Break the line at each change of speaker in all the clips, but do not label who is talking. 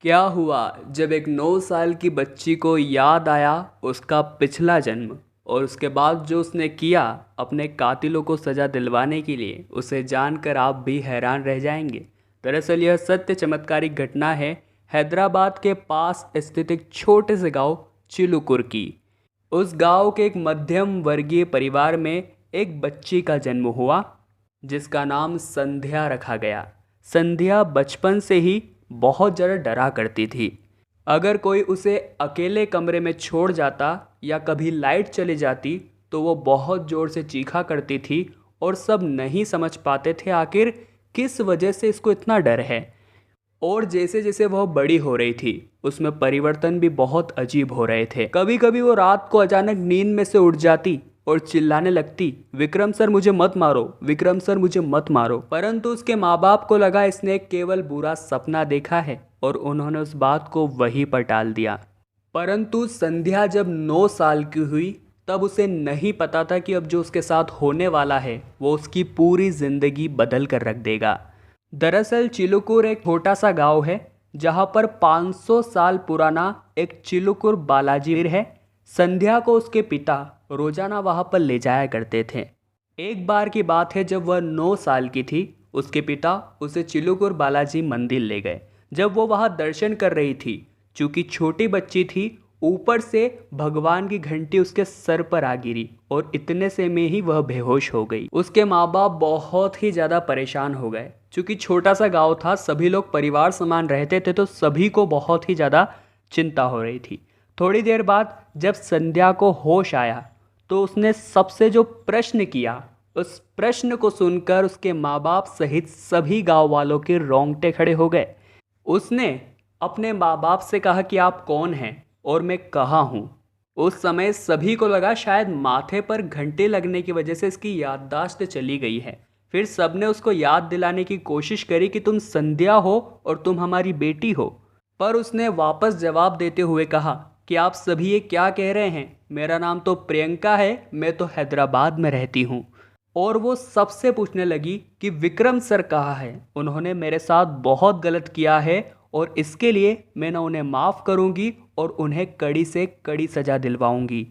क्या हुआ जब एक 9 साल की बच्ची को याद आया उसका पिछला जन्म और उसके बाद जो उसने किया अपने कातिलों को सज़ा दिलवाने के लिए, उसे जानकर आप भी हैरान रह जाएंगे। दरअसल यह सत्य चमत्कारिक घटना है हैदराबाद के पास स्थित एक छोटे से गांव चिलुकुर की। उस गांव के एक मध्यम वर्गीय परिवार में एक बच्ची का जन्म हुआ जिसका नाम संध्या रखा गया। संध्या बचपन से ही बहुत ज़्यादा डरा करती थी। अगर कोई उसे अकेले कमरे में छोड़ जाता या कभी लाइट चली जाती तो वो बहुत ज़ोर से चीखा करती थी और सब नहीं समझ पाते थे आखिर किस वजह से इसको इतना डर है। और जैसे जैसे वह बड़ी हो रही थी उसमें परिवर्तन भी बहुत अजीब हो रहे थे। कभी कभी वो रात को अचानक नींद में से उठ जाती और चिल्लाने लगती, विक्रम सर मुझे मत मारो, विक्रम सर मुझे मत मारो। परंतु उसके माँ बाप को लगा इसने केवल बुरा सपना देखा है और उन्होंने उस बात को वहीं पर टाल दिया। परंतु संध्या जब 9 साल की हुई तब उसे नहीं पता था कि अब जो उसके साथ होने वाला है वो उसकी पूरी जिंदगी बदल कर रख देगा। दरअसल चिलुकुर एक छोटा सा गांव है जहां पर 500 साल पुराना एक चिलुकुर बालाजी मंदिर है। संध्या को उसके पिता रोजाना वहां पर ले जाया करते थे। एक बार की बात है जब वह 9 साल की थी, उसके पिता उसे चिलुकुर बालाजी मंदिर ले गए। जब वो वहां दर्शन कर रही थी, चूंकि छोटी बच्ची थी, ऊपर से भगवान की घंटी उसके सर पर आ गिरी और इतने से में ही वह बेहोश हो गई। उसके माँ बाप बहुत ही ज़्यादा परेशान हो गए। चूंकि छोटा सा गांव था, सभी लोग परिवार समान रहते थे, तो सभी को बहुत ही ज़्यादा चिंता हो रही थी। थोड़ी देर बाद जब संध्या को होश आया तो उसने सबसे जो प्रश्न किया, उस प्रश्न को सुनकर उसके माँ बाप सहित सभी गांव वालों के रोंगटे खड़े हो गए। उसने अपने माँ बाप से कहा कि आप कौन हैं और मैं कहाँ हूँ। उस समय सभी को लगा शायद माथे पर घंटे लगने की वजह से इसकी याददाश्त चली गई है। फिर सबने उसको याद दिलाने की कोशिश करी कि तुम संध्या हो और तुम हमारी बेटी हो। पर उसने वापस जवाब देते हुए कहा कि आप सभी ये क्या कह रहे हैं, मेरा नाम तो प्रियंका है, मैं तो हैदराबाद में रहती हूँ। और वो सबसे पूछने लगी कि विक्रम सर कहाँ है, उन्होंने मेरे साथ बहुत गलत किया है और इसके लिए मैं ना उन्हें माफ़ करूँगी और उन्हें कड़ी से कड़ी सज़ा दिलवाऊंगी।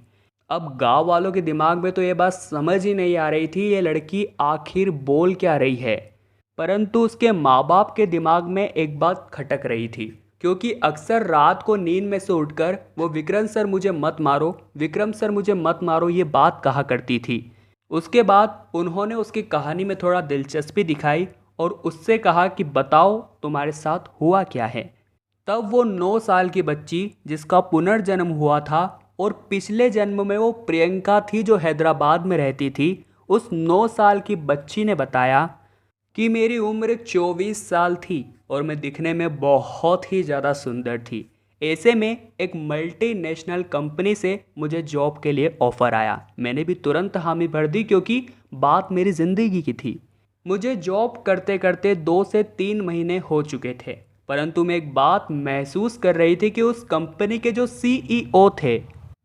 अब गांव वालों के दिमाग में तो ये बात समझ ही नहीं आ रही थी ये लड़की आखिर बोल क्या रही है। परंतु उसके माँ बाप के दिमाग में एक बात खटक रही थी, क्योंकि अक्सर रात को नींद में से उठकर वो विक्रम सर मुझे मत मारो, विक्रम सर मुझे मत मारो ये बात कहा करती थी। उसके बाद उन्होंने उसकी कहानी में थोड़ा दिलचस्पी दिखाई और उससे कहा कि बताओ तुम्हारे साथ हुआ क्या है। तब वो 9 साल की बच्ची जिसका पुनर्जन्म हुआ था और पिछले जन्म में वो प्रियंका थी जो हैदराबाद में रहती थी, उस 9 साल की बच्ची ने बताया कि मेरी उम्र 24 साल थी और मैं दिखने में बहुत ही ज़्यादा सुंदर थी। ऐसे में एक मल्टीनेशनल कंपनी से मुझे जॉब के लिए ऑफ़र आया। मैंने भी तुरंत हामी भर दी क्योंकि बात मेरी ज़िंदगी की थी। मुझे जॉब करते करते 2 से 3 महीने हो चुके थे, परंतु मैं एक बात महसूस कर रही थी कि उस कंपनी के जो सीईओ थे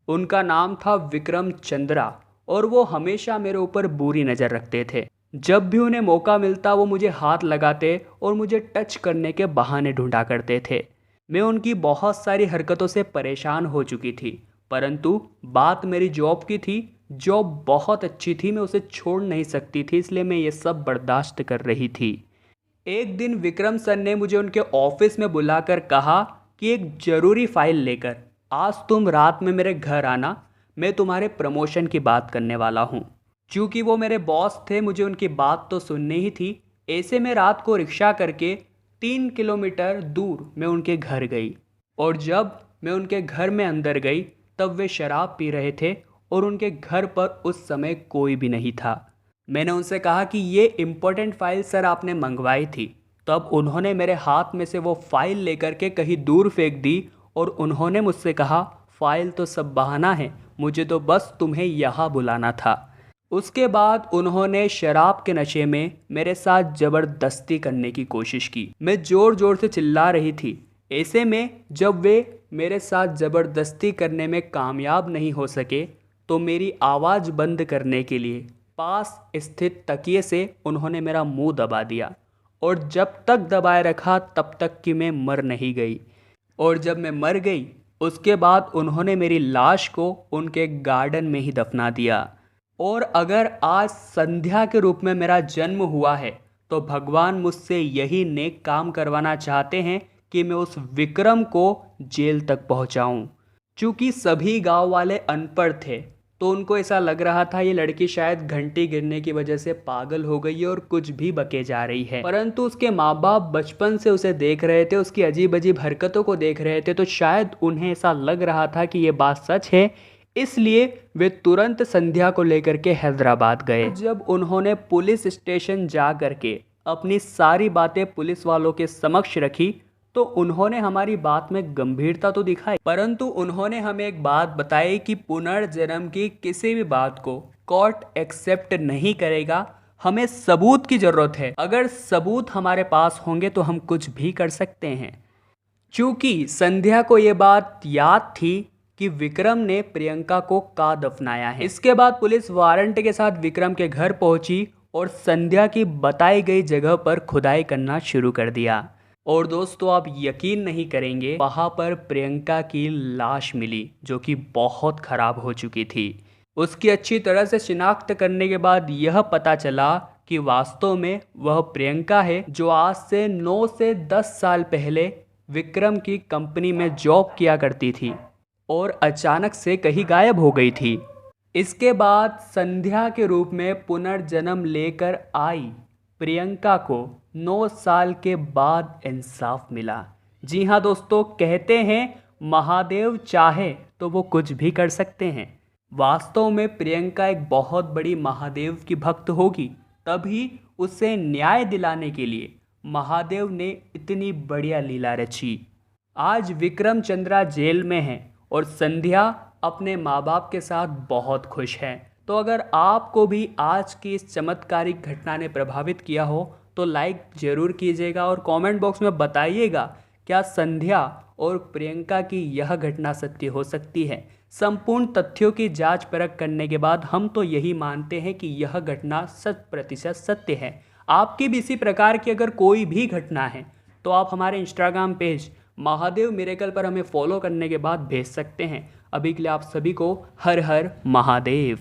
उनका नाम था विक्रम चंद्रा और वो हमेशा मेरे ऊपर बुरी नज़र रखते थे। जब भी उन्हें मौका मिलता वो मुझे हाथ लगाते और मुझे टच करने के बहाने ढूंढा करते थे। मैं उनकी बहुत सारी हरकतों से परेशान हो चुकी थी, परंतु बात मेरी जॉब की थी। जॉब बहुत अच्छी थी, मैं उसे छोड़ नहीं सकती थी, इसलिए मैं ये सब बर्दाश्त कर रही थी। एक दिन विक्रम सर ने मुझे उनके ऑफिस में बुलाकर कहा कि एक ज़रूरी फाइल लेकर आज तुम रात में मेरे घर आना, मैं तुम्हारे प्रमोशन की बात करने वाला हूँ। चूँकि वो मेरे बॉस थे, मुझे उनकी बात तो सुननी ही थी। ऐसे में रात को रिक्शा करके 3 किलोमीटर दूर मैं उनके घर गई और जब मैं उनके घर में अंदर गई तब वे शराब पी रहे थे और उनके घर पर उस समय कोई भी नहीं था। मैंने उनसे कहा कि ये इम्पोर्टेंट फाइल सर आपने मंगवाई थी। तब उन्होंने मेरे हाथ में से वो फाइल लेकर के कहीं दूर फेंक दी और उन्होंने मुझसे कहा फाइल तो सब बहाना है, मुझे तो बस तुम्हें यहाँ बुलाना था। उसके बाद उन्होंने शराब के नशे में मेरे साथ ज़बरदस्ती करने की कोशिश की। मैं ज़ोर ज़ोर से चिल्ला रही थी। ऐसे में जब वे मेरे साथ ज़बरदस्ती करने में कामयाब नहीं हो सके तो मेरी आवाज़ बंद करने के लिए पास स्थित तकिए से उन्होंने मेरा मुंह दबा दिया और जब तक दबाए रखा तब तक कि मैं मर नहीं गई। और जब मैं मर गई उसके बाद उन्होंने मेरी लाश को उनके गार्डन में ही दफना दिया। और अगर आज संध्या के रूप में मेरा जन्म हुआ है तो भगवान मुझसे यही नेक काम करवाना चाहते हैं कि मैं उस विक्रम को जेल तक पहुंचाऊं। चूँकि सभी गांव वाले अनपढ़ थे तो उनको ऐसा लग रहा था ये लड़की शायद घंटी गिरने की वजह से पागल हो गई है और कुछ भी बके जा रही है। परंतु उसके माँ बाप बचपन से उसे देख रहे थे, उसकी अजीब अजीब हरकतों को देख रहे थे, तो शायद उन्हें ऐसा लग रहा था कि ये बात सच है। इसलिए वे तुरंत संध्या को लेकर के हैदराबाद गए। जब उन्होंने पुलिस स्टेशन जा करके अपनी सारी बातें पुलिस वालों के समक्ष रखी तो उन्होंने हमारी बात में गंभीरता तो दिखाई, परंतु उन्होंने हमें एक बात बताई कि पुनर्जन्म की किसी भी बात को कोर्ट एक्सेप्ट नहीं करेगा। हमें सबूत की ज़रूरत है। अगर सबूत हमारे पास होंगे तो हम कुछ भी कर सकते हैं। चूँकि संध्या को ये बात याद थी कि विक्रम ने प्रियंका को कहाँ दफनाया है। इसके बाद पुलिस वारंट के साथ विक्रम के घर पहुंची और संध्या की बताई गई जगह पर खुदाई करना शुरू कर दिया। और दोस्तों आप यकीन नहीं करेंगे, वहाँ पर प्रियंका की लाश मिली जो कि बहुत ख़राब हो चुकी थी। उसकी अच्छी तरह से शिनाख्त करने के बाद यह पता चला कि वास्तव में वह प्रियंका है जो आज से 9 से 10 साल पहले विक्रम की कंपनी में जॉब किया करती थी और अचानक से कहीं गायब हो गई थी। इसके बाद संध्या के रूप में पुनर्जन्म लेकर आई प्रियंका को 9 साल के बाद इंसाफ मिला। जी हाँ दोस्तों, कहते हैं महादेव चाहे तो वो कुछ भी कर सकते हैं। वास्तव में प्रियंका एक बहुत बड़ी महादेव की भक्त होगी, तभी उसे न्याय दिलाने के लिए महादेव ने इतनी बढ़िया लीला रची। आज विक्रम चंद्रा जेल में है और संध्या अपने माँ बाप के साथ बहुत खुश है। तो अगर आपको भी आज की इस चमत्कारिक घटना ने प्रभावित किया हो तो लाइक ज़रूर कीजिएगा और कमेंट बॉक्स में बताइएगा क्या संध्या और प्रियंका की यह घटना सत्य हो सकती है। संपूर्ण तथ्यों की जांच परख करने के बाद हम तो यही मानते हैं कि यह घटना 100% सत्य है। आपकी भी इसी प्रकार की अगर कोई भी घटना है तो आप हमारे इंस्टाग्राम पेज महादेव मिरेकल पर हमें फॉलो करने के बाद भेज सकते हैं। अभी के लिए आप सभी को हर हर महादेव।